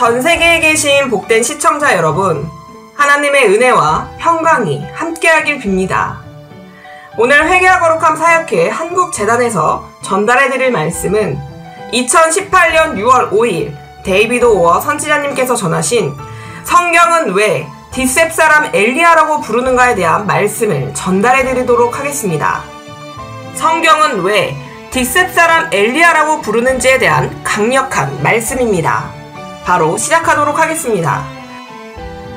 전 세계에 계신 복된 시청자 여러분, 하나님의 은혜와 평강이 함께하길 빕니다. 오늘 회개와 거룩함 사역회 한국재단에서 전달해드릴 말씀은 2018년 6월 5일 데이비드 오어 선지자님께서 전하신 성경은 왜 뒷셉 사람 엘리야라고 부르는가에 대한 말씀을 전달해드리도록 하겠습니다. 성경은 왜 뒷셉 사람 엘리야라고 부르는지에 대한 강력한 말씀입니다. 바로 시작하도록 하겠습니다.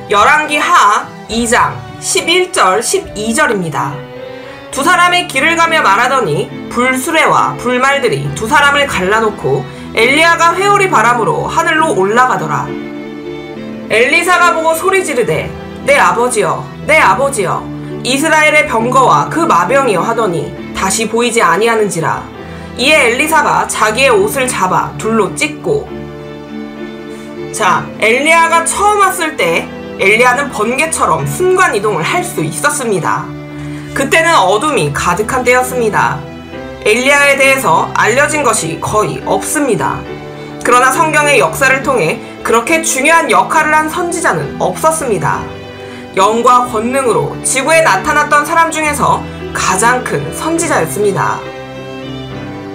열왕기 하 2장 11절 12절입니다. 두 사람이 길을 가며 말하더니 불수레와 불말들이 두 사람을 갈라놓고 엘리야가 회오리 바람으로 하늘로 올라가더라. 엘리사가 보고 소리 지르되 내 아버지여 내 아버지여 이스라엘의 병거와 그 마병이여 하더니 다시 보이지 아니하는지라. 이에 엘리사가 자기의 옷을 잡아 둘로 찢고. 자, 엘리야가 처음 왔을 때 엘리야는 번개처럼 순간이동을 할 수 있었습니다. 그때는 어둠이 가득한 때였습니다. 엘리야에 대해서 알려진 것이 거의 없습니다. 그러나 성경의 역사를 통해 그렇게 중요한 역할을 한 선지자는 없었습니다. 영과 권능으로 지구에 나타났던 사람 중에서 가장 큰 선지자였습니다.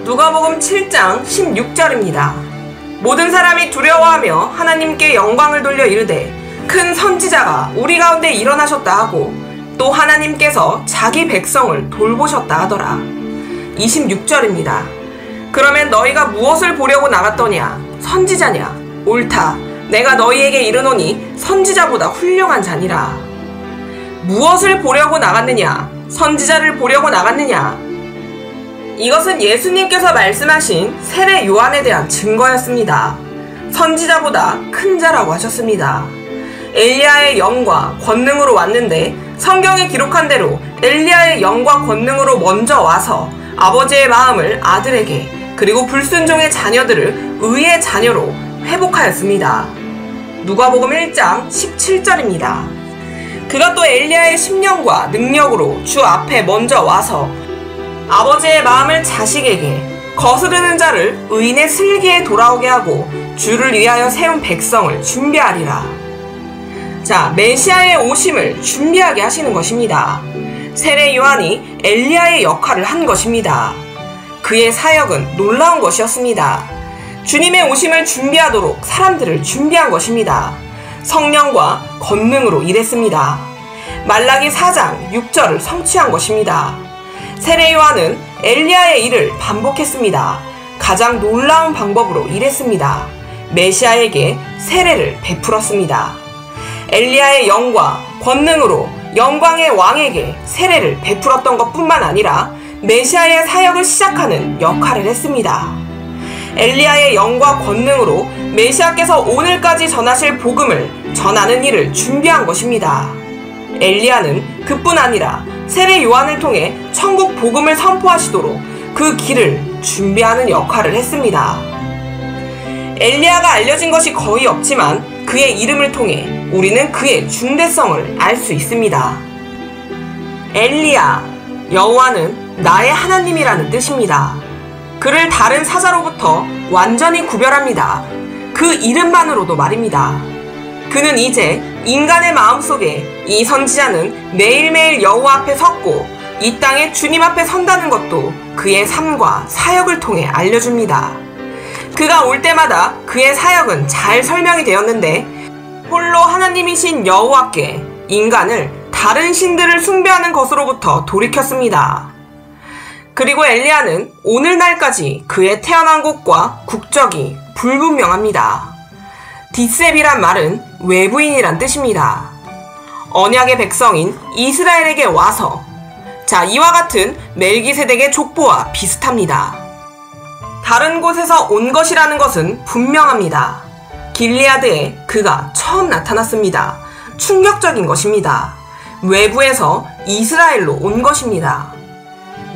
누가복음 7장 16절입니다. 모든 사람이 두려워하며 하나님께 영광을 돌려 이르되 큰 선지자가 우리 가운데 일어나셨다 하고 또 하나님께서 자기 백성을 돌보셨다 하더라. 26절입니다. 그러면 너희가 무엇을 보려고 나갔더냐? 선지자냐? 옳다. 내가 너희에게 이르노니 선지자보다 훌륭한 자니라. 무엇을 보려고 나갔느냐? 선지자를 보려고 나갔느냐? 이것은 예수님께서 말씀하신 세례 요한에 대한 증거였습니다. 선지자보다 큰 자라고 하셨습니다. 엘리야의 영과 권능으로 왔는데 성경에 기록한 대로 엘리야의 영과 권능으로 먼저 와서 아버지의 마음을 아들에게 그리고 불순종의 자녀들을 의의 자녀로 회복하였습니다. 누가복음 1장 17절입니다. 그가 또 엘리야의 심령과 능력으로 주 앞에 먼저 와서 아버지의 마음을 자식에게 거스르는 자를 의인의 슬기에 돌아오게 하고 주를 위하여 세운 백성을 준비하리라. 자, 메시아의 오심을 준비하게 하시는 것입니다. 세례 요한이 엘리야의 역할을 한 것입니다. 그의 사역은 놀라운 것이었습니다. 주님의 오심을 준비하도록 사람들을 준비한 것입니다. 성령과 권능으로 일했습니다. 말라기 4장 6절을 성취한 것입니다. 세례 요한은 엘리야의 일을 반복했습니다. 가장 놀라운 방법으로 일했습니다. 메시아에게 세례를 베풀었습니다. 엘리야의 영과 권능으로 영광의 왕에게 세례를 베풀었던 것뿐만 아니라 메시아의 사역을 시작하는 역할을 했습니다. 엘리야의 영과 권능으로 메시아께서 오늘까지 전하실 복음을 전하는 일을 준비한 것입니다. 엘리야는 그뿐 아니라 세례 요한을 통해 천국 복음을 선포하시도록 그 길을 준비하는 역할을 했습니다. 엘리야가 알려진 것이 거의 없지만 그의 이름을 통해 우리는 그의 중대성을 알 수 있습니다. 엘리야, 여호와는 나의 하나님이라는 뜻입니다. 그를 다른 사자로부터 완전히 구별합니다. 그 이름만으로도 말입니다. 그는 이제 인간의 마음속에 이 선지자는 매일매일 여호와 앞에 섰고 이 땅에 주님 앞에 선다는 것도 그의 삶과 사역을 통해 알려줍니다. 그가 올 때마다 그의 사역은 잘 설명이 되었는데 홀로 하나님이신 여호와께 인간을 다른 신들을 숭배하는 것으로부터 돌이켰습니다. 그리고 엘리야는 오늘날까지 그의 태어난 곳과 국적이 불분명합니다. 뒷셉이란 말은 외부인이란 뜻입니다. 언약의 백성인 이스라엘에게 와서, 자, 이와 같은 멜기세덱의 족보와 비슷합니다. 다른 곳에서 온 것이라는 것은 분명합니다. 길리아드에 그가 처음 나타났습니다. 충격적인 것입니다. 외부에서 이스라엘로 온 것입니다.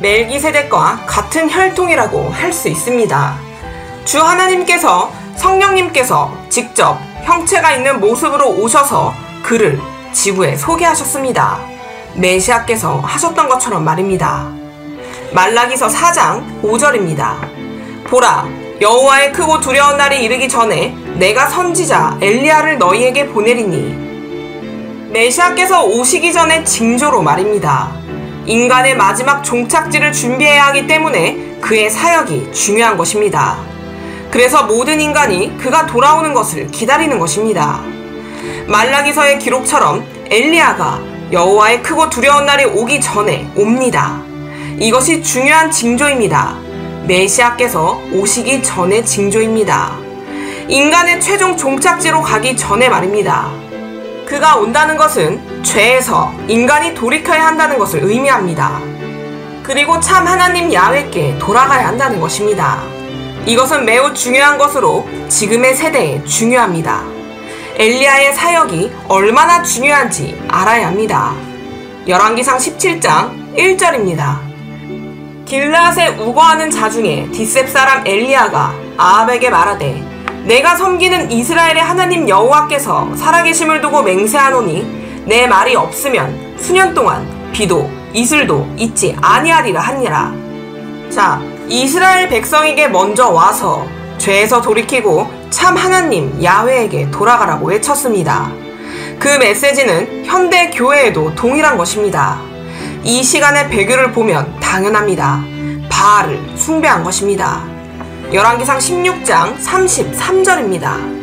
멜기세덱과 같은 혈통이라고 할 수 있습니다. 주 하나님께서 성령님께서 직접 형체가 있는 모습으로 오셔서 그를 지구에 소개하셨습니다. 메시아께서 하셨던 것처럼 말입니다. 말라기서 4장 5절입니다. 보라, 여호와의 크고 두려운 날이 이르기 전에 내가 선지자 엘리야를 너희에게 보내리니. 메시아께서 오시기 전의 징조로 말입니다. 인간의 마지막 종착지를 준비해야 하기 때문에 그의 사역이 중요한 것입니다. 그래서 모든 인간이 그가 돌아오는 것을 기다리는 것입니다. 말라기서의 기록처럼 엘리야가 여호와의 크고 두려운 날이 오기 전에 옵니다. 이것이 중요한 징조입니다. 메시아께서 오시기 전의 징조입니다. 인간의 최종 종착지로 가기 전에 말입니다. 그가 온다는 것은 죄에서 인간이 돌이켜야 한다는 것을 의미합니다. 그리고 참 하나님 야훼께 돌아가야 한다는 것입니다. 이것은 매우 중요한 것으로 지금의 세대에 중요합니다. 엘리야의 사역이 얼마나 중요한지 알아야 합니다. 열왕기상 17장 1절입니다. 길르앗에 우거하는 자 중에 디셉 사람 엘리야가 아합에게 말하되 내가 섬기는 이스라엘의 하나님 여호와께서 살아계심을 두고 맹세하노니 내 말이 없으면 수년 동안 비도 이슬도 있지 아니하리라 하니라. 자, 이스라엘 백성에게 먼저 와서 죄에서 돌이키고 참 하나님 야훼에게 돌아가라고 외쳤습니다. 그 메시지는 현대 교회에도 동일한 것입니다. 이 시간의 배교를 보면 당연합니다. 바알을 숭배한 것입니다. 열왕기상 16장 33절입니다.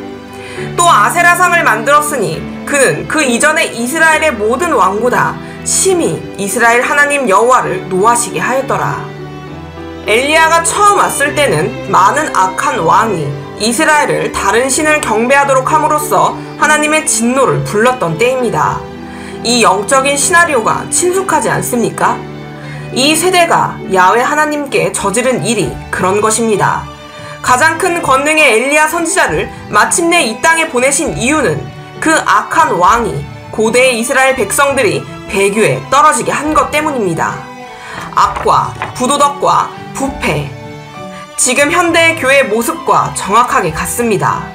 또 아세라상을 만들었으니 그는 그 이전에 이스라엘의 모든 왕보다 심히 이스라엘 하나님 여호와를 노하시게 하였더라. 엘리야가 처음 왔을 때는 많은 악한 왕이 이스라엘을 다른 신을 경배하도록 함으로써 하나님의 진노를 불렀던 때입니다. 이 영적인 시나리오가 친숙하지 않습니까? 이 세대가 야훼 하나님께 저지른 일이 그런 것입니다. 가장 큰 권능의 엘리야 선지자를 마침내 이 땅에 보내신 이유는 그 악한 왕이 고대의 이스라엘 백성들이 배교에 떨어지게 한 것 때문입니다. 악과 부도덕과 부패, 지금 현대의 교회의 모습과 정확하게 같습니다.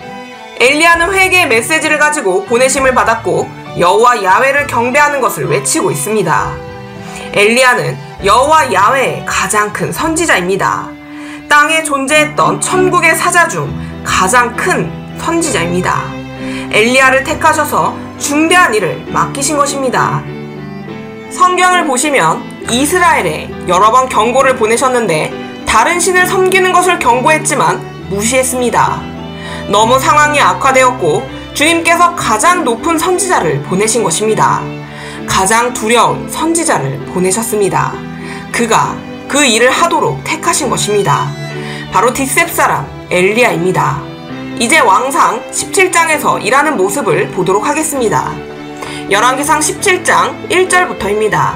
엘리야는 회개의 메시지를 가지고 보내심을 받았고 여호와 야훼를 경배하는 것을 외치고 있습니다. 엘리야는 여호와 야훼의 가장 큰 선지자입니다. 땅에 존재했던 천국의 사자 중 가장 큰 선지자입니다. 엘리야를 택하셔서 중대한 일을 맡기신 것입니다. 성경을 보시면 이스라엘에 여러 번 경고를 보내셨는데 다른 신을 섬기는 것을 경고했지만 무시했습니다. 너무 상황이 악화되었고 주님께서 가장 높은 선지자를 보내신 것입니다. 가장 두려운 선지자를 보내셨습니다. 그가 그 일을 하도록 택하신 것입니다. 바로 디셉 사람 엘리야입니다. 이제 왕상 17장에서 일하는 모습을 보도록 하겠습니다. 열왕기상 17장 1절부터입니다.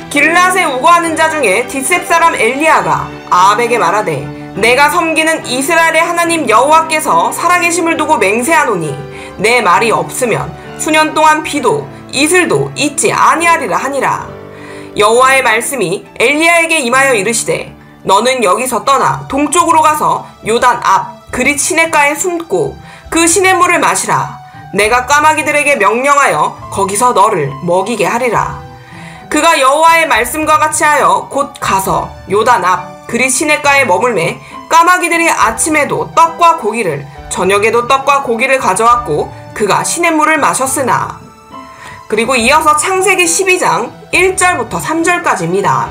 길르앗에 우거하는 자 중에 디셉 사람 엘리야가 아합에게 말하되 내가 섬기는 이스라엘의 하나님 여호와께서 살아계심을 두고 맹세하노니 내 말이 없으면 수년 동안 비도 이슬도 있지 아니하리라 하니라. 여호와의 말씀이 엘리야에게 임하여 이르시되 너는 여기서 떠나 동쪽으로 가서 요단 앞 그릿 시냇가에 숨고 그 시냇물을 마시라. 내가 까마귀들에게 명령하여 거기서 너를 먹이게 하리라. 그가 여호와의 말씀과 같이 하여 곧 가서 요단 앞 그릿 시냇가에 머물매 까마귀들이 아침에도 떡과 고기를 저녁에도 떡과 고기를 가져왔고 그가 시냇물을 마셨으나. 그리고 이어서 창세기 12장 1절부터 3절까지입니다.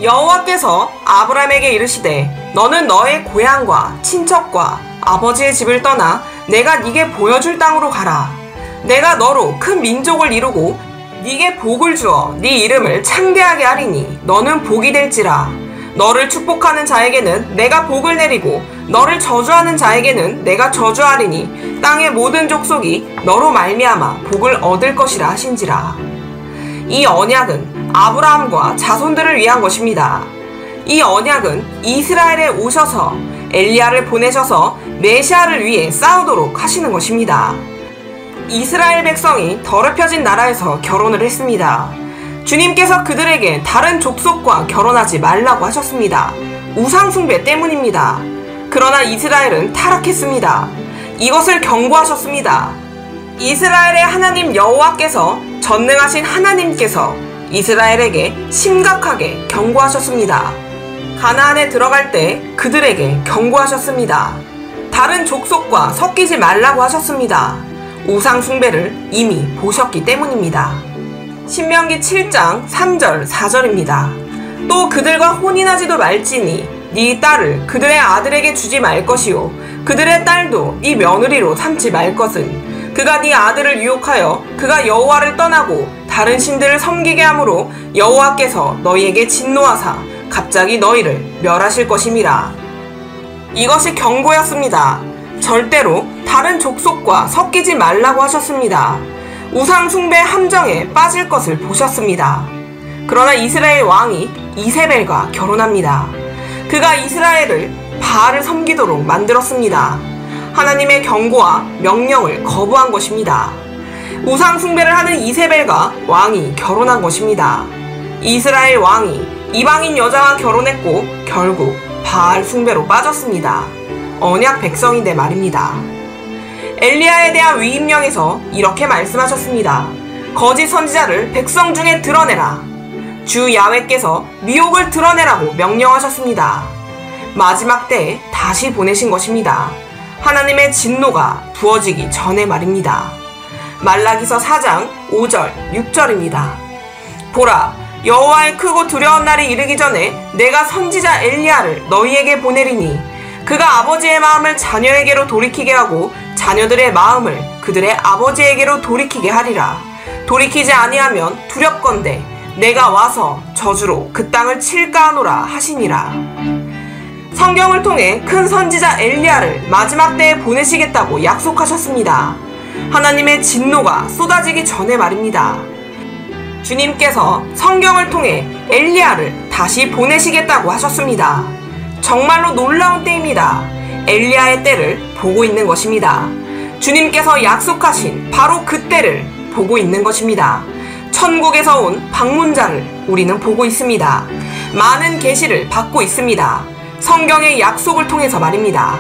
여호와께서 아브람에게 이르시되 너는 너의 고향과 친척과 아버지의 집을 떠나 내가 네게 보여줄 땅으로 가라. 내가 너로 큰 민족을 이루고 네게 복을 주어 네 이름을 창대하게 하리니 너는 복이 될지라. 너를 축복하는 자에게는 내가 복을 내리고 너를 저주하는 자에게는 내가 저주하리니 땅의 모든 족속이 너로 말미암아 복을 얻을 것이라 하신지라. 이 언약은 아브라함과 자손들을 위한 것입니다. 이 언약은 이스라엘에 오셔서 엘리야를 보내셔서 메시아를 위해 싸우도록 하시는 것입니다. 이스라엘 백성이 더럽혀진 나라에서 결혼을 했습니다. 주님께서 그들에게 다른 족속과 결혼하지 말라고 하셨습니다. 우상숭배 때문입니다. 그러나 이스라엘은 타락했습니다. 이것을 경고하셨습니다. 이스라엘의 하나님 여호와께서 전능하신 하나님께서 이스라엘에게 심각하게 경고하셨습니다. 가나안에 들어갈 때 그들에게 경고하셨습니다. 다른 족속과 섞이지 말라고 하셨습니다. 우상 숭배를 이미 보셨기 때문입니다. 신명기 7장 3절 4절입니다. 또 그들과 혼인하지도 말지니 네 딸을 그들의 아들에게 주지 말 것이요 그들의 딸도 네 며느리로 삼지 말 것은 그가 네 아들을 유혹하여 그가 여호와를 떠나고 다른 신들을 섬기게 하므로 여호와께서 너희에게 진노하사 갑자기 너희를 멸하실 것임이라. 이것이 경고였습니다. 절대로 다른 족속과 섞이지 말라고 하셨습니다. 우상 숭배 함정에 빠질 것을 보셨습니다. 그러나 이스라엘 왕이 이세벨과 결혼합니다. 그가 이스라엘을 바알을 섬기도록 만들었습니다. 하나님의 경고와 명령을 거부한 것입니다. 우상 숭배를 하는 이세벨과 왕이 결혼한 것입니다. 이스라엘 왕이 이방인 여자와 결혼했고 결국 바알 숭배로 빠졌습니다. 언약 백성인데 말입니다. 엘리야에 대한 위임령에서 이렇게 말씀하셨습니다. 거짓 선지자를 백성 중에 드러내라. 주 야훼께서 미혹을 드러내라고 명령하셨습니다. 마지막 때에 다시 보내신 것입니다. 하나님의 진노가 부어지기 전에 말입니다. 말라기서 4장 5절 6절입니다. 보라, 여호와의 크고 두려운 날이 이르기 전에 내가 선지자 엘리야를 너희에게 보내리니 그가 아버지의 마음을 자녀에게로 돌이키게 하고 자녀들의 마음을 그들의 아버지에게로 돌이키게 하리라. 돌이키지 아니하면 두렵건대 내가 와서 저주로 그 땅을 칠까 하노라 하시니라. 성경을 통해 큰 선지자 엘리야를 마지막 때에 보내시겠다고 약속하셨습니다. 하나님의 진노가 쏟아지기 전에 말입니다. 주님께서 성경을 통해 엘리야를 다시 보내시겠다고 하셨습니다. 정말로 놀라운 때입니다. 엘리야의 때를 보고 있는 것입니다. 주님께서 약속하신 바로 그 때를 보고 있는 것입니다. 천국에서 온 방문자를 우리는 보고 있습니다. 많은 계시를 받고 있습니다. 성경의 약속을 통해서 말입니다.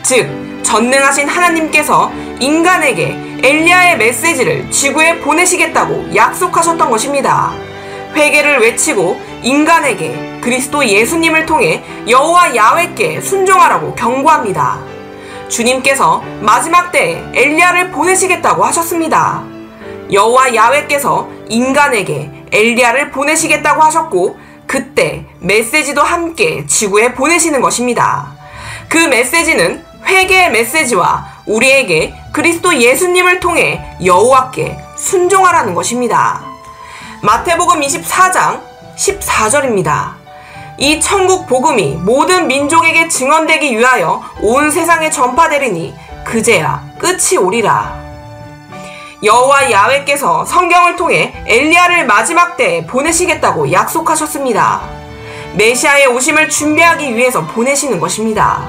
즉, 전능하신 하나님께서 인간에게 엘리야의 메시지를 지구에 보내시겠다고 약속하셨던 것입니다. 회개를 외치고 인간에게 그리스도 예수님을 통해 여호와 야훼께 순종하라고 경고합니다. 주님께서 마지막 때에 엘리야를 보내시겠다고 하셨습니다. 여호와 야훼께서 인간에게 엘리야를 보내시겠다고 하셨고 그때 메시지도 함께 지구에 보내시는 것입니다. 그 메시지는 회개의 메시지와 우리에게 그리스도 예수님을 통해 여호와께 순종하라는 것입니다. 마태복음 24장 14절입니다. 이 천국 복음이 모든 민족에게 증언되기 위하여 온 세상에 전파되리니 그제야 끝이 오리라. 여호와 야훼께서 성경을 통해 엘리야를 마지막 때에 보내시겠다고 약속하셨습니다. 메시아의 오심을 준비하기 위해서 보내시는 것입니다.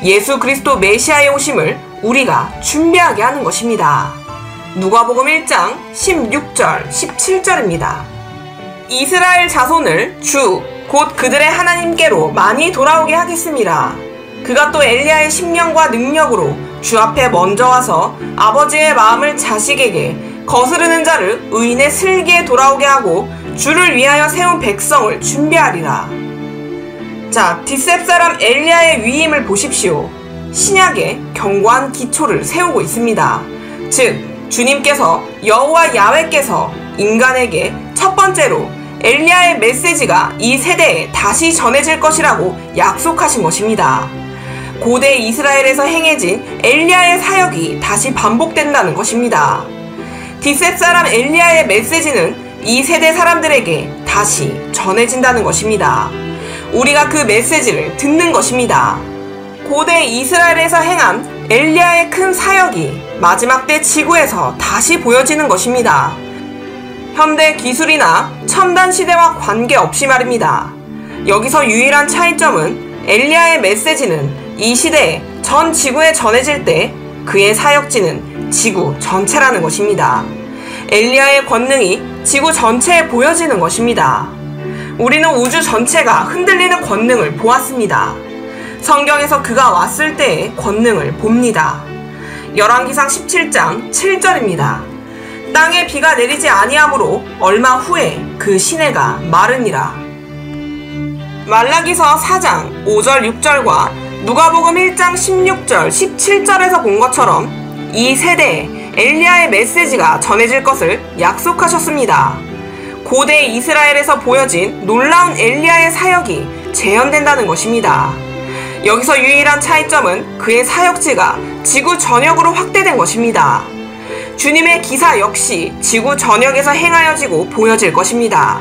예수 그리스도 메시아의 오심을 우리가 준비하게 하는 것입니다. 누가복음 1장 16절 17절입니다. 이스라엘 자손을 주 곧 그들의 하나님께로 많이 돌아오게 하겠습니다. 그가 또 엘리야의 심령과 능력으로 주 앞에 먼저 와서 아버지의 마음을 자식에게 거스르는 자를 의인의 슬기에 돌아오게 하고 주를 위하여 세운 백성을 준비하리라. 자, 뒷셉 사람 엘리야의 위임을 보십시오. 신약에 견고한 기초를 세우고 있습니다. 즉, 주님께서 여호와 야훼께서 인간에게 첫 번째로 엘리야의 메시지가 이 세대에 다시 전해질 것이라고 약속하신 것입니다. 고대 이스라엘에서 행해진 엘리야의 사역이 다시 반복된다는 것입니다. 뒷셉 사람 엘리야의 메시지는 이 세대 사람들에게 다시 전해진다는 것입니다. 우리가 그 메시지를 듣는 것입니다. 고대 이스라엘에서 행한 엘리야의 큰 사역이 마지막 때 지구에서 다시 보여지는 것입니다. 현대 기술이나 첨단 시대와 관계없이 말입니다. 여기서 유일한 차이점은 엘리야의 메시지는 이 시대에 전 지구에 전해질 때 그의 사역지는 지구 전체라는 것입니다. 엘리야의 권능이 지구 전체에 보여지는 것입니다. 우리는 우주 전체가 흔들리는 권능을 보았습니다. 성경에서 그가 왔을 때의 권능을 봅니다. 열왕기상 17장 7절입니다. 땅에 비가 내리지 아니하므로 얼마 후에 그 시내가 마르니라. 말라기서 4장 5절 6절과 누가복음 1장 16절, 17절에서 본 것처럼 이 세대에 엘리야의 메시지가 전해질 것을 약속하셨습니다. 고대 이스라엘에서 보여진 놀라운 엘리야의 사역이 재현된다는 것입니다. 여기서 유일한 차이점은 그의 사역지가 지구 전역으로 확대된 것입니다. 주님의 기사 역시 지구 전역에서 행하여지고 보여질 것입니다.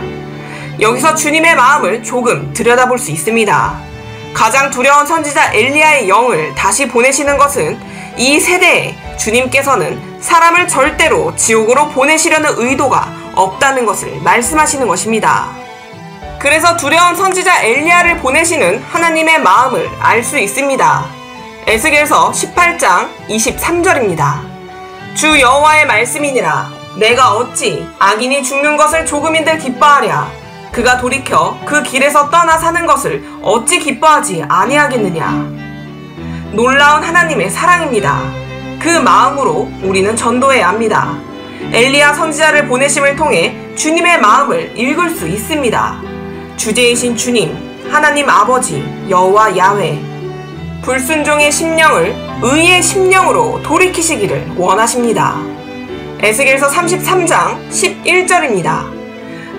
여기서 주님의 마음을 조금 들여다볼 수 있습니다. 가장 두려운 선지자 엘리야의 영을 다시 보내시는 것은 이 세대에 주님께서는 사람을 절대로 지옥으로 보내시려는 의도가 없다는 것을 말씀하시는 것입니다. 그래서 두려운 선지자 엘리야를 보내시는 하나님의 마음을 알 수 있습니다. 에스겔서 18장 23절입니다. 주 여호와의 말씀이니라. 내가 어찌 악인이 죽는 것을 조금인들 기뻐하랴. 그가 돌이켜 그 길에서 떠나 사는 것을 어찌 기뻐하지 아니하겠느냐. 놀라운 하나님의 사랑입니다. 그 마음으로 우리는 전도해야 합니다. 엘리야 선지자를 보내심을 통해 주님의 마음을 읽을 수 있습니다. 주제이신 주님, 하나님 아버지, 여호와 야훼, 불순종의 심령을 의의 심령으로 돌이키시기를 원하십니다. 에스겔서 33장 11절입니다.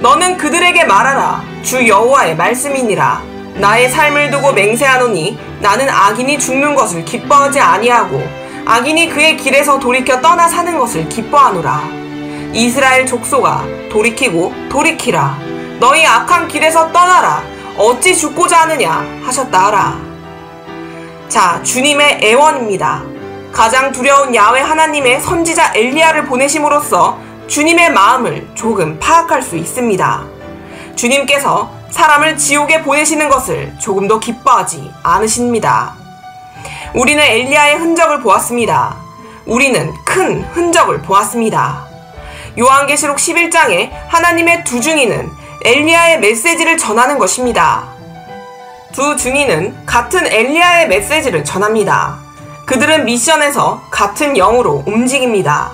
너는 그들에게 말하라. 주 여호와의 말씀이니라. 나의 삶을 두고 맹세하노니 나는 악인이 죽는 것을 기뻐하지 아니하고 악인이 그의 길에서 돌이켜 떠나 사는 것을 기뻐하노라. 이스라엘 족속아, 돌이키고 돌이키라. 너희 악한 길에서 떠나라. 어찌 죽고자 하느냐 하셨다 하라. 자, 주님의 애원입니다. 가장 두려운 야훼 하나님의 선지자 엘리야를 보내심으로써 주님의 마음을 조금 파악할 수 있습니다. 주님께서 사람을 지옥에 보내시는 것을 조금도 기뻐하지 않으십니다. 우리는 엘리야의 흔적을 보았습니다. 우리는 큰 흔적을 보았습니다. 요한계시록 11장에 하나님의 두 증인은 엘리야의 메시지를 전하는 것입니다. 두 증인은 같은 엘리야의 메시지를 전합니다. 그들은 미션에서 같은 영으로 움직입니다.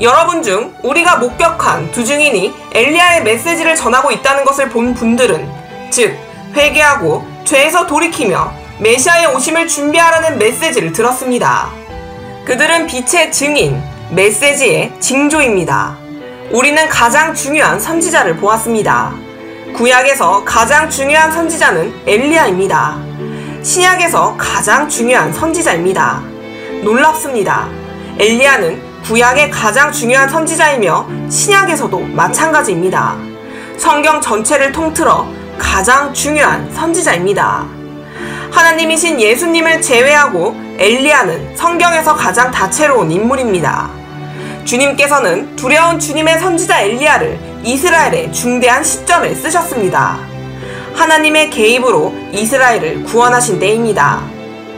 여러분 중 우리가 목격한 두 증인이 엘리야의 메시지를 전하고 있다는 것을 본 분들은, 즉 회개하고 죄에서 돌이키며 메시아의 오심을 준비하라는 메시지를 들었습니다. 그들은 빛의 증인, 메시지의 징조입니다. 우리는 가장 중요한 선지자를 보았습니다. 구약에서 가장 중요한 선지자는 엘리야입니다. 신약에서 가장 중요한 선지자입니다. 놀랍습니다. 엘리야는 구약의 가장 중요한 선지자이며 신약에서도 마찬가지입니다. 성경 전체를 통틀어 가장 중요한 선지자입니다. 하나님이신 예수님을 제외하고 엘리야는 성경에서 가장 다채로운 인물입니다. 주님께서는 두려운 주님의 선지자 엘리야를 이스라엘의 중대한 시점에 쓰셨습니다. 하나님의 개입으로 이스라엘을 구원하신 때입니다.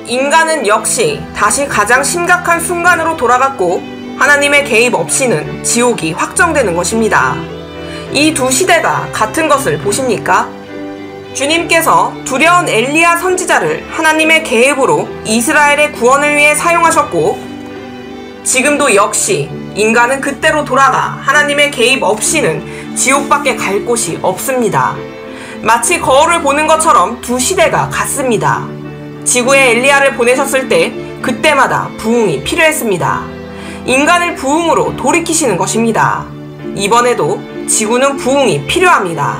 인간은 역시 다시 가장 심각한 순간으로 돌아갔고 하나님의 개입 없이는 지옥이 확정되는 것입니다. 이 두 시대가 같은 것을 보십니까? 주님께서 두려운 엘리야 선지자를 하나님의 계획으로 이스라엘의 구원을 위해 사용하셨고, 지금도 역시 인간은 그때로 돌아가 하나님의 개입 없이는 지옥밖에 갈 곳이 없습니다. 마치 거울을 보는 것처럼 두 시대가 같습니다. 지구에 엘리야를 보내셨을 때 그때마다 부흥이 필요했습니다. 인간을 부흥으로 돌이키시는 것입니다. 이번에도 지구는 부흥이 필요합니다.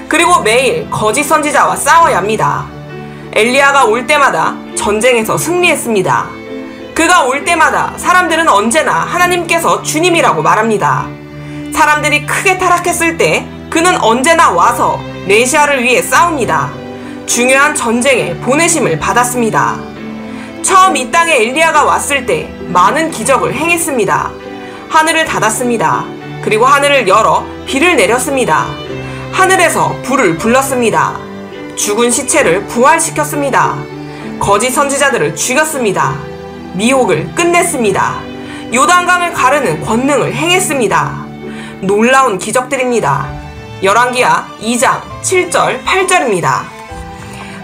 그리고 매일 거짓 선지자와 싸워야 합니다. 엘리야가 올 때마다 전쟁에서 승리했습니다. 그가 올 때마다 사람들은 언제나 하나님께서 주님이라고 말합니다. 사람들이 크게 타락했을 때 그는 언제나 와서 메시아를 위해 싸웁니다. 중요한 전쟁에 보내심을 받았습니다. 처음 이 땅에 엘리야가 왔을 때 많은 기적을 행했습니다. 하늘을 닫았습니다. 그리고 하늘을 열어 비를 내렸습니다. 하늘에서 불을 불렀습니다. 죽은 시체를 부활시켰습니다. 거짓 선지자들을 죽였습니다. 미혹을 끝냈습니다. 요단강을 가르는 권능을 행했습니다. 놀라운 기적들입니다. 열왕기하 2장 7절 8절입니다.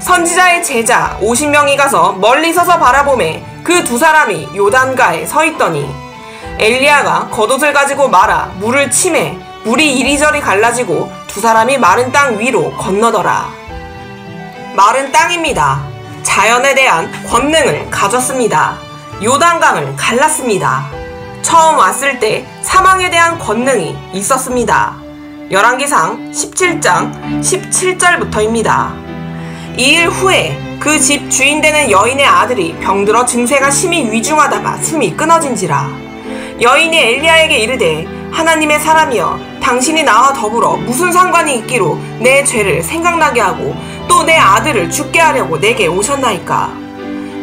선지자의 제자 50명이 가서 멀리 서서 바라보매 그 두 사람이 요단가에 서 있더니 엘리야가 겉옷을 가지고 말아 물을 치매 물이 이리저리 갈라지고 두 사람이 마른 땅 위로 건너더라. 마른 땅입니다. 자연에 대한 권능을 가졌습니다. 요단강을 갈랐습니다. 처음 왔을 때 사망에 대한 권능이 있었습니다. 열왕기상 17장 17절부터입니다. 2일 후에 그 집 주인 되는 여인의 아들이 병들어 증세가 심히 위중하다가 숨이 끊어진지라. 여인이 엘리야에게 이르되 하나님의 사람이여 당신이 나와 더불어 무슨 상관이 있기로 내 죄를 생각나게 하고 또 내 아들을 죽게 하려고 내게 오셨나이까.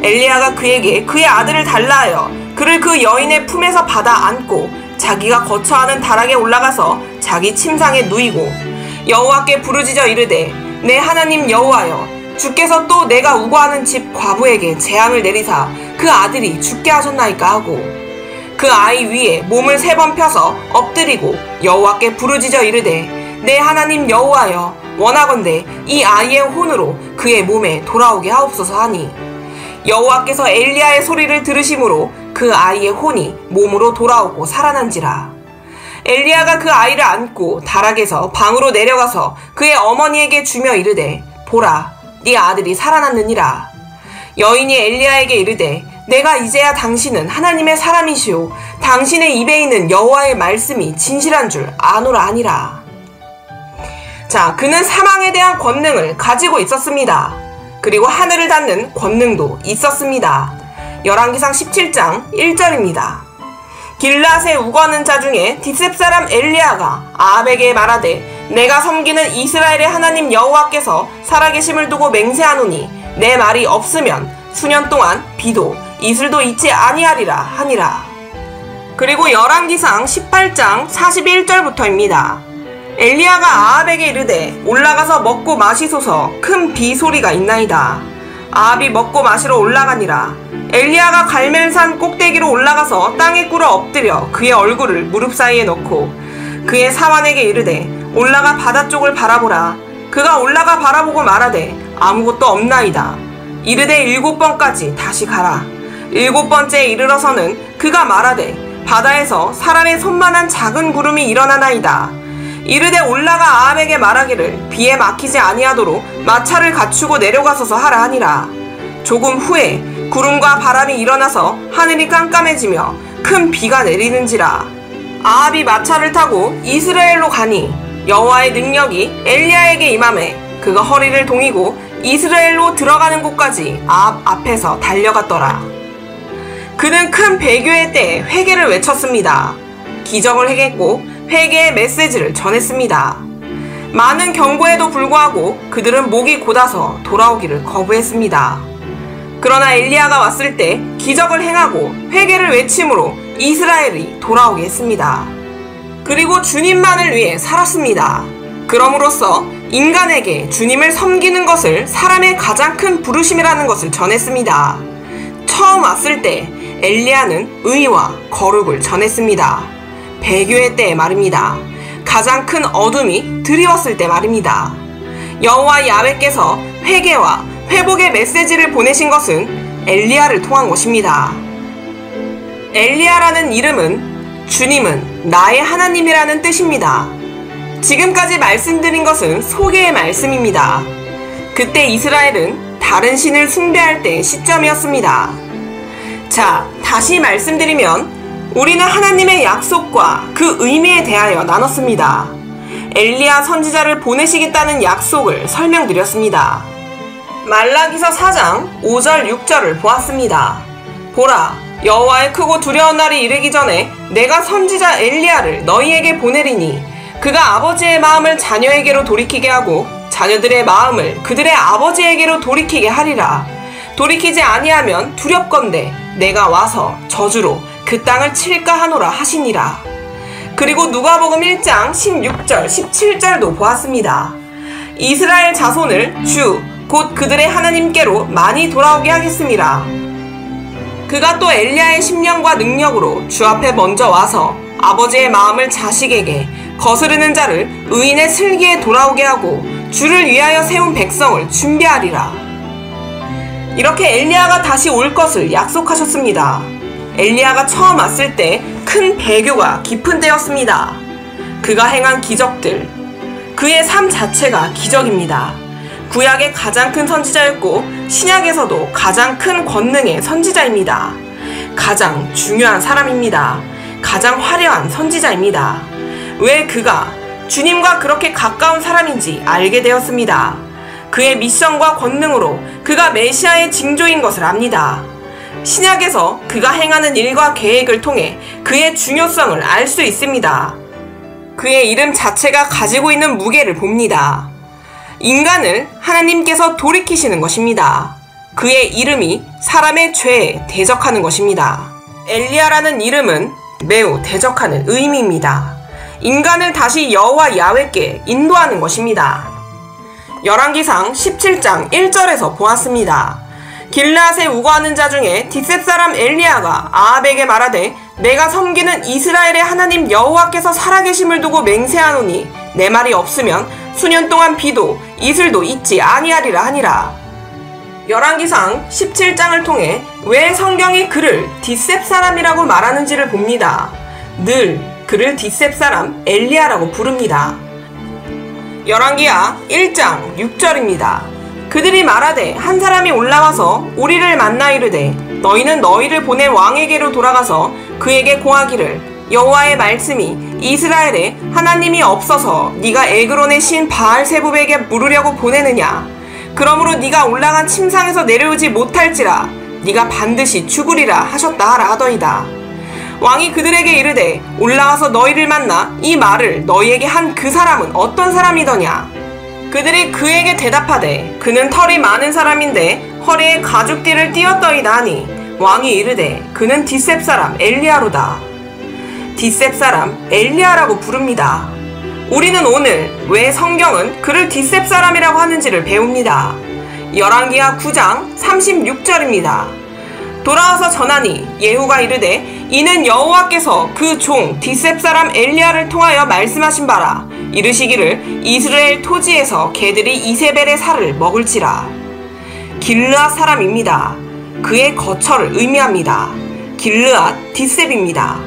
엘리야가 그에게 그의 아들을 달라 하여 그를 그 여인의 품에서 받아 안고 자기가 거처하는 다락에 올라가서 자기 침상에 누이고 여호와께 부르짖어 이르되 내 하나님 여호와여 주께서 또 내가 우거하는 집 과부에게 재앙을 내리사 그 아들이 죽게 하셨나이까 하고 그 아이 위에 몸을 3번 펴서 엎드리고 여호와께 부르짖어 이르되 내 하나님 여호와여 원하건대 이 아이의 혼으로 그의 몸에 돌아오게 하옵소서 하니 여호와께서 엘리야의 소리를 들으심으로 그 아이의 혼이 몸으로 돌아오고 살아난지라. 엘리야가 그 아이를 안고 다락에서 방으로 내려가서 그의 어머니에게 주며 이르되 보라 네 아들이 살아났느니라. 여인이 엘리야에게 이르되 내가 이제야 당신은 하나님의 사람이시오 당신의 입에 있는 여호와의 말씀이 진실한 줄 아노라 하니라. 자, 그는 사망에 대한 권능을 가지고 있었습니다. 그리고 하늘을 닫는 권능도 있었습니다. 열왕기상 17장 1절입니다. 길앗에 우거하는 자 중에 딥셉 사람 엘리야가 아합에게 말하되 내가 섬기는 이스라엘의 하나님 여호와께서 살아계심을 두고 맹세하노니 내 말이 없으면 수년 동안 비도 이슬도 있지 아니하리라 하니라. 그리고 열왕기상 18장 41절부터입니다. 엘리야가 아합에게 이르되 올라가서 먹고 마시소서 큰 비 소리가 있나이다. 아합이 먹고 마시러 올라가니라. 엘리야가 갈멜산 꼭대기로 올라가서 땅에 꿇어 엎드려 그의 얼굴을 무릎 사이에 넣고 그의 사환에게 이르되 올라가 바다 쪽을 바라보라. 그가 올라가 바라보고 말하되 아무것도 없나이다. 이르되 7번까지 다시 가라. 7번째에 이르러서는 그가 말하되 바다에서 사람의 손만한 작은 구름이 일어나나이다. 이르되 올라가 아합에게 말하기를 비에 막히지 아니하도록 마차를 갖추고 내려가소서 하라 하니라. 조금 후에 구름과 바람이 일어나서 하늘이 깜깜해지며 큰 비가 내리는지라. 아합이 마차를 타고 이스라엘로 가니 여호와의 능력이 엘리야에게 임하매 그가 허리를 동이고 이스라엘로 들어가는 곳까지 아합 앞에서 달려갔더라. 그는 큰 배교의 때에 회개를 외쳤습니다. 기적을 행했고 회개의 메시지를 전했습니다. 많은 경고에도 불구하고 그들은 목이 곧아서 돌아오기를 거부했습니다. 그러나 엘리야가 왔을 때 기적을 행하고 회개를 외침으로 이스라엘이 돌아오게 했습니다. 그리고 주님만을 위해 살았습니다. 그럼으로써 인간에게 주님을 섬기는 것을 사람의 가장 큰 부르심이라는 것을 전했습니다. 처음 왔을 때 엘리야는 의와 거룩을 전했습니다. 배교의 때에 말입니다. 가장 큰 어둠이 드리웠을 때 말입니다. 여호와 야훼께서 회개와 회복의 메시지를 보내신 것은 엘리야를 통한 것입니다. 엘리야라는 이름은 주님은 나의 하나님이라는 뜻입니다. 지금까지 말씀드린 것은 소개의 말씀입니다. 그때 이스라엘은 다른 신을 숭배할 때의 시점이었습니다. 자, 다시 말씀드리면 우리는 하나님의 약속과 그 의미에 대하여 나눴습니다. 엘리야 선지자를 보내시겠다는 약속을 설명드렸습니다. 말라기서 4장 5절 6절을 보았습니다. 보라, 여호와의 크고 두려운 날이 이르기 전에 내가 선지자 엘리야를 너희에게 보내리니 그가 아버지의 마음을 자녀에게로 돌이키게 하고 자녀들의 마음을 그들의 아버지에게로 돌이키게 하리라. 돌이키지 아니하면 두렵건대 내가 와서 저주로 그 땅을 칠까 하노라 하시니라. 그리고 누가복음 1장 16절 17절도 보았습니다. 이스라엘 자손을 주 곧 그들의 하나님께로 많이 돌아오게 하겠습니다. 그가 또 엘리야의 심령과 능력으로 주 앞에 먼저 와서 아버지의 마음을 자식에게 거스르는 자를 의인의 슬기에 돌아오게 하고 주를 위하여 세운 백성을 준비하리라. 이렇게 엘리야가 다시 올 것을 약속하셨습니다. 엘리야가 처음 왔을 때 큰 배교가 깊은 때였습니다. 그가 행한 기적들, 그의 삶 자체가 기적입니다. 구약의 가장 큰 선지자였고 신약에서도 가장 큰 권능의 선지자입니다. 가장 중요한 사람입니다. 가장 화려한 선지자입니다. 왜 그가 주님과 그렇게 가까운 사람인지 알게 되었습니다. 그의 미션과 권능으로 그가 메시아의 징조인 것을 압니다. 신약에서 그가 행하는 일과 계획을 통해 그의 중요성을 알 수 있습니다. 그의 이름 자체가 가지고 있는 무게를 봅니다. 인간을 하나님께서 돌이키시는 것입니다. 그의 이름이 사람의 죄에 대적하는 것입니다. 엘리야라는 이름은 매우 대적하는 의미입니다. 인간을 다시 여호와 야훼께 인도하는 것입니다. 열왕기상 17장 1절에서 보았습니다. 길르앗에 우거하는 자 중에 뒷셋 사람 엘리야가 아합에게 말하되 내가 섬기는 이스라엘의 하나님 여호와께서 살아계심을 두고 맹세하노니 내 말이 없으면 수년 동안 비도 이슬도 있지 아니하리라 하니라. 열왕기상 17장을 통해 왜 성경이 그를 뒷셋 사람이라고 말하는지를 봅니다. 늘 그를 뒷셋 사람 엘리야라고 부릅니다. 열왕기하 1장 6절입니다. 그들이 말하되 한 사람이 올라와서 우리를 만나 이르되 너희는 너희를 보낸 왕에게로 돌아가서 그에게 고하기를 여호와의 말씀이 이스라엘에 하나님이 없어서 네가 에그론의 신 바알세붑에게 물으려고 보내느냐. 그러므로 네가 올라간 침상에서 내려오지 못할지라 네가 반드시 죽으리라 하셨다 하라 하더이다. 왕이 그들에게 이르되 올라와서 너희를 만나 이 말을 너희에게 한 그 사람은 어떤 사람이더냐. 그들이 그에게 대답하되 그는 털이 많은 사람인데 허리에 가죽띠를 띄었더이다 하니 왕이 이르되 그는 뒷셋 사람 엘리야로다. 뒷셋 사람 엘리야라고 부릅니다. 우리는 오늘 왜 성경은 그를 뒷셋 사람이라고 하는지를 배웁니다. 열왕기하 9장 36절입니다. 돌아와서 전하니 예후가 이르되 이는 여호와께서 그 종 뒷셋 사람 엘리야를 통하여 말씀하신 바라. 이르시기를 이스라엘 토지에서 개들이 이세벨의 살을 먹을지라. 길르앗 사람입니다. 그의 거처를 의미합니다. 길르앗 뒷셋입니다.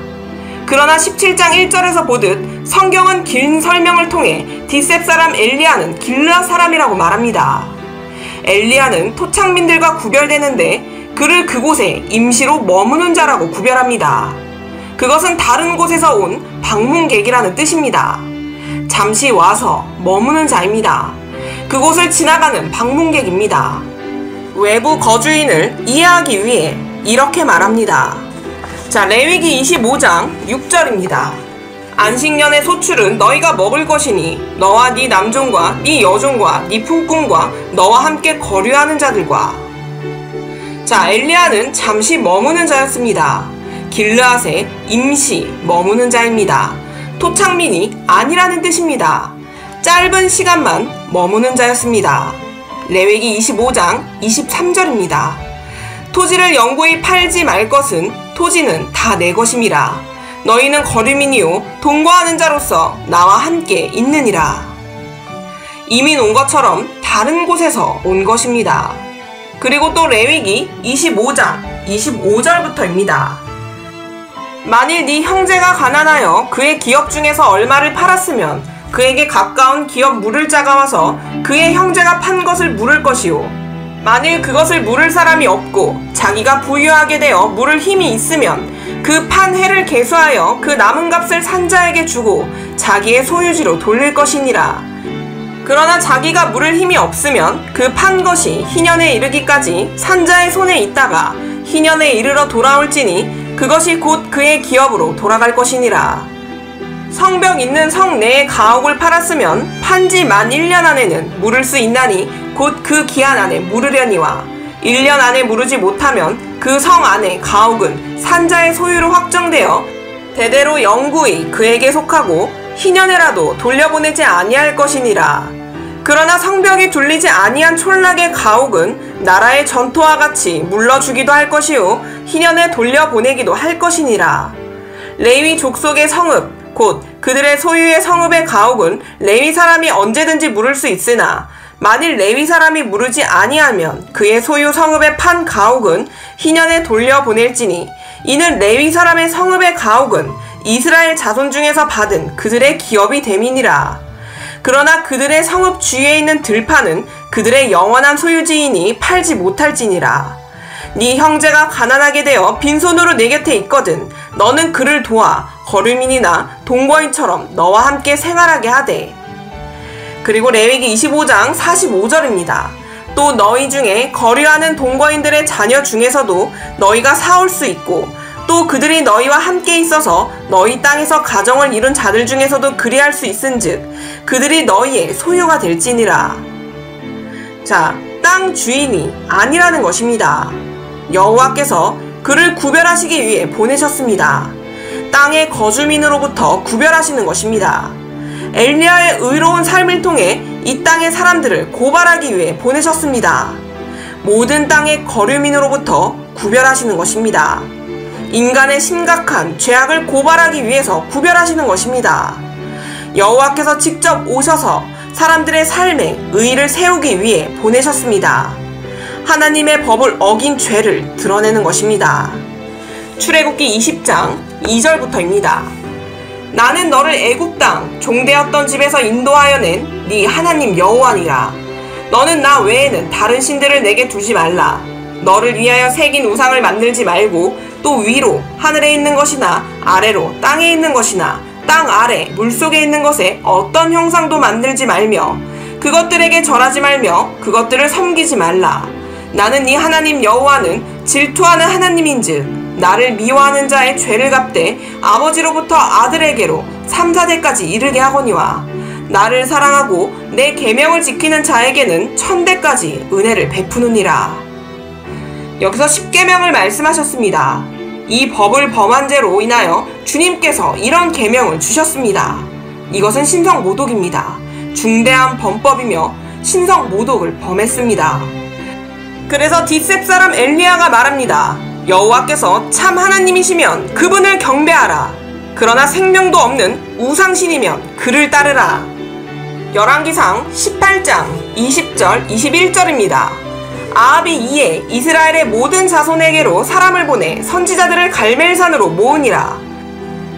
그러나 17장 1절에서 보듯 성경은 긴 설명을 통해 뒷셋 사람 엘리야는 길르앗 사람이라고 말합니다. 엘리야는 토착민들과 구별되는데 그를 그곳에 임시로 머무는 자라고 구별합니다. 그것은 다른 곳에서 온 방문객이라는 뜻입니다. 잠시 와서 머무는 자입니다. 그곳을 지나가는 방문객입니다. 외부 거주인을 이해하기 위해 이렇게 말합니다. 자, 레위기 25장 6절입니다. 안식년의 소출은 너희가 먹을 것이니 너와 네 남종과 네 여종과 네 품꾼과 너와 함께 거류하는 자들과. 자, 엘리야는 잠시 머무는 자였습니다. 길르앗에 임시 머무는 자입니다. 토착민이 아니라는 뜻입니다. 짧은 시간만 머무는 자였습니다. 레위기 25장 23절입니다. 토지를 영구히 팔지 말 것은 토지는 다 내 것임이라. 너희는 거류민이요 동거하는 자로서 나와 함께 있느니라. 이민 온 것처럼 다른 곳에서 온 것입니다. 그리고 또 레위기 25장 25절부터입니다. 만일 네 형제가 가난하여 그의 기업 중에서 얼마를 팔았으면 그에게 가까운 기업 물을 자가 와서 그의 형제가 판 것을 물을 것이요. 만일 그것을 물을 사람이 없고 자기가 부유하게 되어 물을 힘이 있으면 그 판 해를 계수하여 그 남은 값을 산자에게 주고 자기의 소유지로 돌릴 것이니라. 그러나 자기가 물을 힘이 없으면 그 판 것이 희년에 이르기까지 산자의 손에 있다가 희년에 이르러 돌아올지니 그것이 곧 그의 기업으로 돌아갈 것이니라. 성벽 있는 성 내의 가옥을 팔았으면 판지 만 1년 안에는 물을 수 있나니 곧 그 기한 안에 물으려니와 1년 안에 물으지 못하면 그 성 안의 가옥은 산자의 소유로 확정되어 대대로 영구히 그에게 속하고 희년에라도 돌려보내지 아니할 것이니라. 그러나 성벽이 둘리지 아니한 촌락의 가옥은 나라의 전토와 같이 물러주기도 할 것이요 희년에 돌려보내기도 할 것이니라. 레위 족속의 성읍 곧 그들의 소유의 성읍의 가옥은 레위 사람이 언제든지 물을 수 있으나 만일 레위 사람이 물으지 아니하면 그의 소유 성읍의 판 가옥은 희년에 돌려보낼지니 이는 레위 사람의 성읍의 가옥은 이스라엘 자손 중에서 받은 그들의 기업이 됨이니라. 그러나 그들의 성읍 주위에 있는 들판은 그들의 영원한 소유지이니 팔지 못할지니라. 네 형제가 가난하게 되어 빈손으로 내 곁에 있거든 너는 그를 도와 거류민이나 동거인처럼 너와 함께 생활하게 하되. 그리고 레위기 25장 45절입니다. 또 너희 중에 거류하는 동거인들의 자녀 중에서도 너희가 사올 수 있고 또 그들이 너희와 함께 있어서 너희 땅에서 가정을 이룬 자들 중에서도 그리할 수 있은즉 그들이 너희의 소유가 될지니라. 자, 땅 주인이 아니라는 것입니다. 여호와께서 그를 구별하시기 위해 보내셨습니다. 땅의 거주민으로부터 구별하시는 것입니다. 엘리야의 의로운 삶을 통해 이 땅의 사람들을 고발하기 위해 보내셨습니다. 모든 땅의 거류민으로부터 구별하시는 것입니다. 인간의 심각한 죄악을 고발하기 위해서 구별하시는 것입니다. 여호와께서 직접 오셔서 사람들의 삶에 의의를 세우기 위해 보내셨습니다. 하나님의 법을 어긴 죄를 드러내는 것입니다. 출애굽기 20장 2절부터입니다. 나는 너를 애굽 땅 종되었던 집에서 인도하여 낸 네 하나님 여호와니라. 너는 나 외에는 다른 신들을 내게 두지 말라. 너를 위하여 새긴 우상을 만들지 말고 또 위로 하늘에 있는 것이나 아래로 땅에 있는 것이나 땅 아래 물속에 있는 것에 어떤 형상도 만들지 말며 그것들에게 절하지 말며 그것들을 섬기지 말라. 나는 네 하나님 여호와는 질투하는 하나님인즉 나를 미워하는 자의 죄를 갚되 아버지로부터 아들에게로 3, 4대까지 이르게 하거니와 나를 사랑하고 내 계명을 지키는 자에게는 1000대까지 은혜를 베푸느니라. 여기서 10계명을 말씀하셨습니다. 이 법을 범한 죄로 인하여 주님께서 이런 계명을 주셨습니다. 이것은 신성모독입니다. 중대한 범법이며 신성모독을 범했습니다. 그래서 뒷셉 사람 엘리야가 말합니다. 여호와께서 참 하나님이시면 그분을 경배하라. 그러나 생명도 없는 우상신이면 그를 따르라. 열왕기상 18장 20절 21절입니다. 아합이 이에 이스라엘의 모든 자손에게로 사람을 보내 선지자들을 갈멜산으로 모으니라.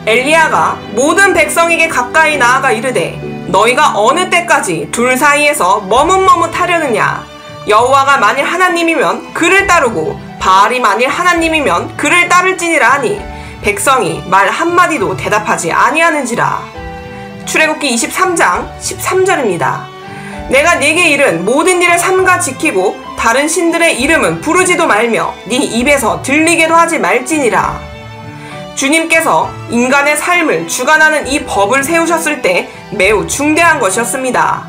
엘리야가 모든 백성에게 가까이 나아가 이르되 너희가 어느 때까지 둘 사이에서 머뭇머뭇하려느냐. 여호와가 만일 하나님이면 그를 따르고 바알이 만일 하나님이면 그를 따를지니라 하니 백성이 말 한마디도 대답하지 아니하는지라. 출애굽기 23장 13절입니다. 내가 네게 이른 모든 일을 삼가 지키고 다른 신들의 이름은 부르지도 말며 네 입에서 들리게도 하지 말지니라. 주님께서 인간의 삶을 주관하는 이 법을 세우셨을 때 매우 중대한 것이었습니다.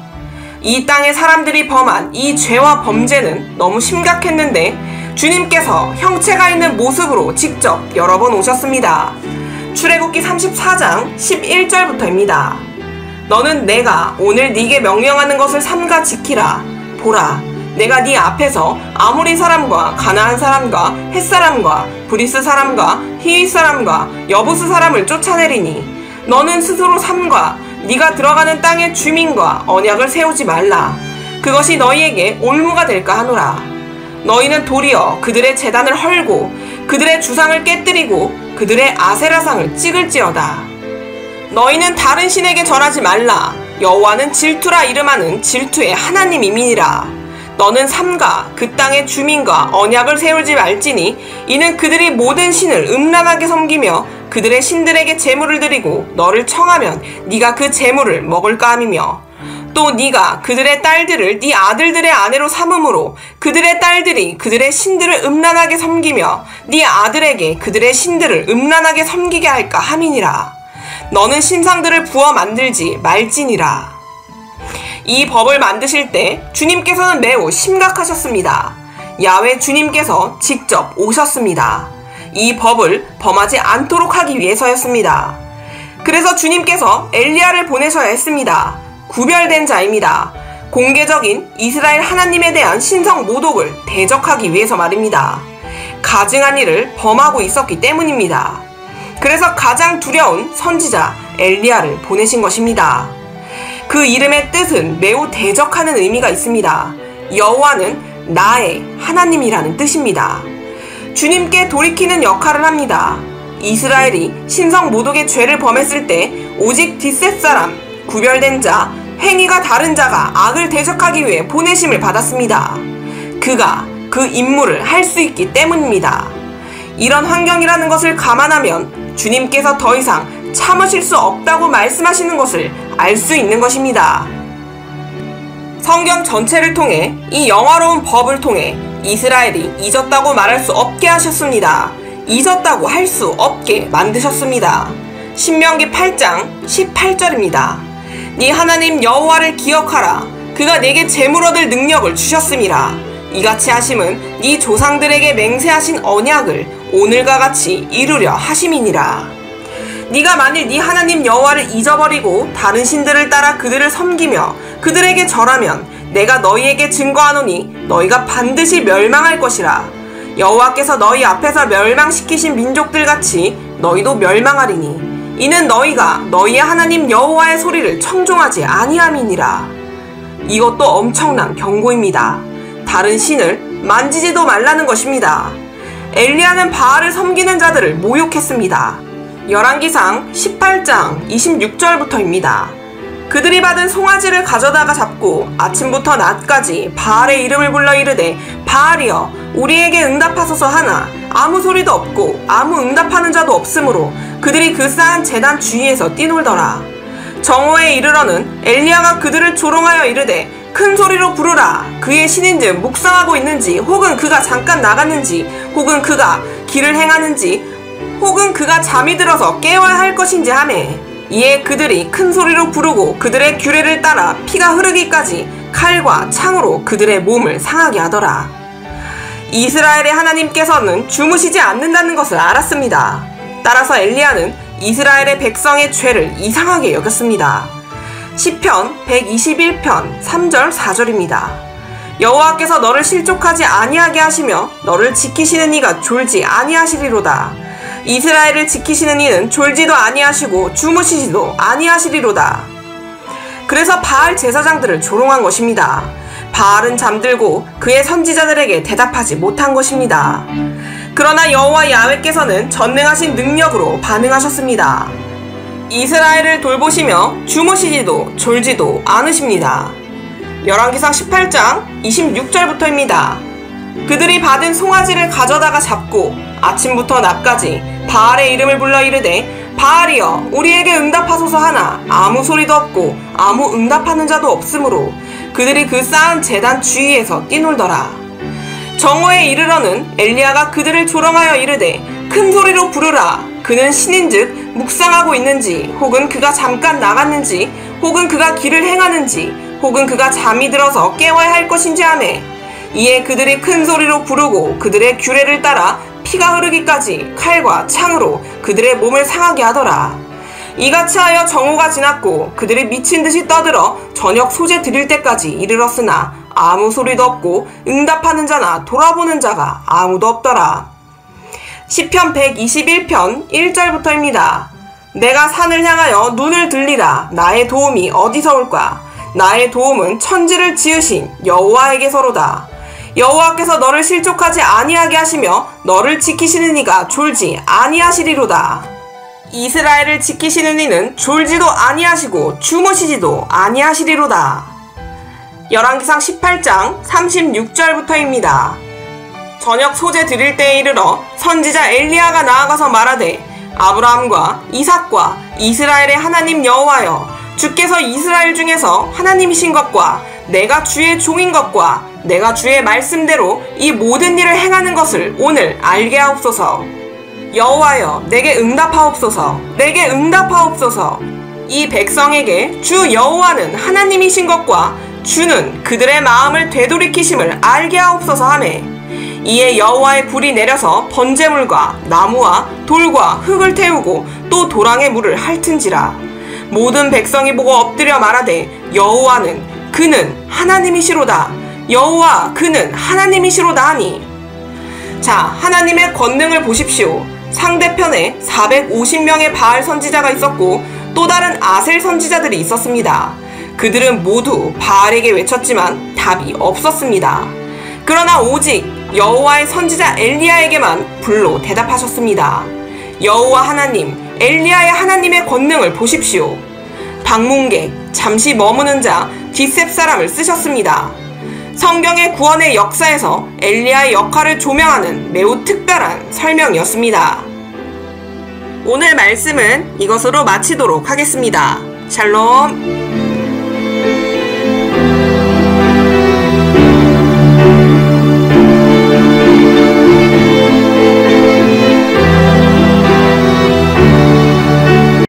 이 땅의 사람들이 범한 이 죄와 범죄는 너무 심각했는데 주님께서 형체가 있는 모습으로 직접 여러 번 오셨습니다. 출애굽기 34장 11절부터입니다. 너는 내가 오늘 네게 명령하는 것을 삼가 지키라. 보라, 내가 네 앞에서 아모리 사람과 가나안 사람과 헷 사람과 브리스 사람과 히윗 사람과 여부스 사람을 쫓아내리니 너는 스스로 삼가 네가 들어가는 땅의 주민과 언약을 세우지 말라. 그것이 너희에게 올무가 될까 하노라. 너희는 도리어 그들의 제단을 헐고 그들의 주상을 깨뜨리고 그들의 아세라상을 찍을지어다. 너희는 다른 신에게 절하지 말라. 여호와는 질투라 이름하는 질투의 하나님이니라. 너는 삼가 그 땅의 주민과 언약을 세우지 말지니 이는 그들이 모든 신을 음란하게 섬기며 그들의 신들에게 제물을 드리고 너를 청하면 네가 그 제물을 먹을까 함이며 또 네가 그들의 딸들을 네 아들들의 아내로 삼음으로 그들의 딸들이 그들의 신들을 음란하게 섬기며 네 아들에게 그들의 신들을 음란하게 섬기게 할까 함이니라. 너는 신상들을 부어 만들지 말지니라. 이 법을 만드실 때 주님께서는 매우 심각하셨습니다. 야훼 주님께서 직접 오셨습니다. 이 법을 범하지 않도록 하기 위해서였습니다. 그래서 주님께서 엘리야를 보내셔야 했습니다. 구별된 자입니다. 공개적인 이스라엘 하나님에 대한 신성 모독을 대적하기 위해서 말입니다. 가증한 일을 범하고 있었기 때문입니다. 그래서 가장 두려운 선지자 엘리야를 보내신 것입니다. 그 이름의 뜻은 매우 대적하는 의미가 있습니다. 여호와는 나의 하나님이라는 뜻입니다. 주님께 돌이키는 역할을 합니다. 이스라엘이 신성 모독의 죄를 범했을 때 오직 뒷셋 사람, 구별된 자, 행위가 다른 자가 악을 대적하기 위해 보내심을 받았습니다. 그가 그 임무를 할 수 있기 때문입니다. 이런 환경이라는 것을 감안하면 주님께서 더 이상 참으실 수 없다고 말씀하시는 것을 알 수 있는 것입니다. 성경 전체를 통해 이 영화로운 법을 통해 이스라엘이 잊었다고 말할 수 없게 하셨습니다. 잊었다고 할 수 없게 만드셨습니다. 신명기 8장 18절입니다. 네 하나님 여호와를 기억하라. 그가 네게 재물 얻을 능력을 주셨음이라. 이같이 하심은 네 조상들에게 맹세하신 언약을 오늘과 같이 이루려 하심이니라. 네가 만일 네 하나님 여호와를 잊어버리고 다른 신들을 따라 그들을 섬기며 그들에게 절하면 내가 너희에게 증거하노니 너희가 반드시 멸망할 것이라. 여호와께서 너희 앞에서 멸망시키신 민족들같이 너희도 멸망하리니 이는 너희가 너희의 하나님 여호와의 소리를 청종하지 아니함이니라. 이것도 엄청난 경고입니다. 다른 신을 만지지도 말라는 것입니다. 엘리야는 바알을 섬기는 자들을 모욕했습니다. 열왕기상 18장 26절부터입니다. 그들이 받은 송아지를 가져다가 잡고 아침부터 낮까지 바알의 이름을 불러 이르되 바알이여 우리에게 응답하소서 하나 아무 소리도 없고 아무 응답하는 자도 없으므로 그들이 그 쌓은 제단 주위에서 뛰놀더라. 정오에 이르러는 엘리야가 그들을 조롱하여 이르되 큰 소리로 부르라. 그의 신인즉 묵상하고 있는지 혹은 그가 잠깐 나갔는지 혹은 그가 길을 행하는지 혹은 그가 잠이 들어서 깨워야 할 것인지 하매 이에 그들이 큰 소리로 부르고 그들의 규례를 따라 피가 흐르기까지 칼과 창으로 그들의 몸을 상하게 하더라. 이스라엘의 하나님께서는 주무시지 않는다는 것을 알았습니다. 따라서 엘리야는 이스라엘의 백성의 죄를 이상하게 여겼습니다. 시편 121편 3절 4절입니다. 여호와께서 너를 실족하지 아니하게 하시며 너를 지키시는 이가 졸지 아니하시리로다. 이스라엘을 지키시는 이는 졸지도 아니하시고 주무시지도 아니하시리로다. 그래서 바알 제사장들을 조롱한 것입니다. 바알은 잠들고 그의 선지자들에게 대답하지 못한 것입니다. 그러나 여호와 야훼께서는 전능하신 능력으로 반응하셨습니다. 이스라엘을 돌보시며 주무시지도 졸지도 않으십니다. 열왕기상 18장 26절부터입니다. 그들이 받은 송아지를 가져다가 잡고 아침부터 낮까지 바알의 이름을 불러 이르되 바알이여 우리에게 응답하소서 하나 아무 소리도 없고 아무 응답하는 자도 없으므로 그들이 그 쌓은 제단 주위에서 뛰놀더라. 정오에 이르러는 엘리야가 그들을 조롱하여 이르되 큰 소리로 부르라. 그는 신인즉 묵상하고 있는지 혹은 그가 잠깐 나갔는지 혹은 그가 길을 행하는지 혹은 그가 잠이 들어서 깨워야 할 것인지 하매 이에 그들이 큰 소리로 부르고 그들의 규례를 따라 피가 흐르기까지 칼과 창으로 그들의 몸을 상하게 하더라. 이같이 하여 정오가 지났고 그들이 미친 듯이 떠들어 저녁 소재 드릴 때까지 이르렀으나 아무 소리도 없고 응답하는 자나 돌아보는 자가 아무도 없더라. 시편 121편 1절부터입니다. 내가 산을 향하여 눈을 들리라. 나의 도움이 어디서 올까? 나의 도움은 천지를 지으신 여호와에게서로다. 여호와께서 너를 실족하지 아니하게 하시며 너를 지키시는 이가 졸지 아니하시리로다. 이스라엘을 지키시는 이는 졸지도 아니하시고 주무시지도 아니하시리로다. 열왕기상 18장 36절부터입니다. 저녁 소재 드릴 때에 이르러 선지자 엘리야가 나아가서 말하되 아브라함과 이삭과 이스라엘의 하나님 여호와여 주께서 이스라엘 중에서 하나님이신 것과 내가 주의 종인 것과 내가 주의 말씀대로 이 모든 일을 행하는 것을 오늘 알게 하옵소서. 여호와여 내게 응답하옵소서. 내게 응답하옵소서. 이 백성에게 주 여호와는 하나님이신 것과 주는 그들의 마음을 되돌이키심을 알게 하옵소서 하매 이에 여호와의 불이 내려서 번제물과 나무와 돌과 흙을 태우고 또 도랑의 물을 핥은지라. 모든 백성이 보고 엎드려 말하되 여호와는 그는 하나님이시로다. 여호와 그는 하나님이시로다 하니. 자, 하나님의 권능을 보십시오. 상대편에 450명의 바알 선지자가 있었고 또 다른 아셀 선지자들이 있었습니다. 그들은 모두 바알에게 외쳤지만 답이 없었습니다. 그러나 오직 여호와의 선지자 엘리야에게만 불로 대답하셨습니다. 여호와 하나님, 엘리야의 하나님의 권능을 보십시오. 방문객, 잠시 머무는 자 뒷셉사람을 쓰셨습니다. 성경의 구원의 역사에서 엘리야의 역할을 조명하는 매우 특별한 설명이었습니다. 오늘 말씀은 이것으로 마치도록 하겠습니다. 샬롬.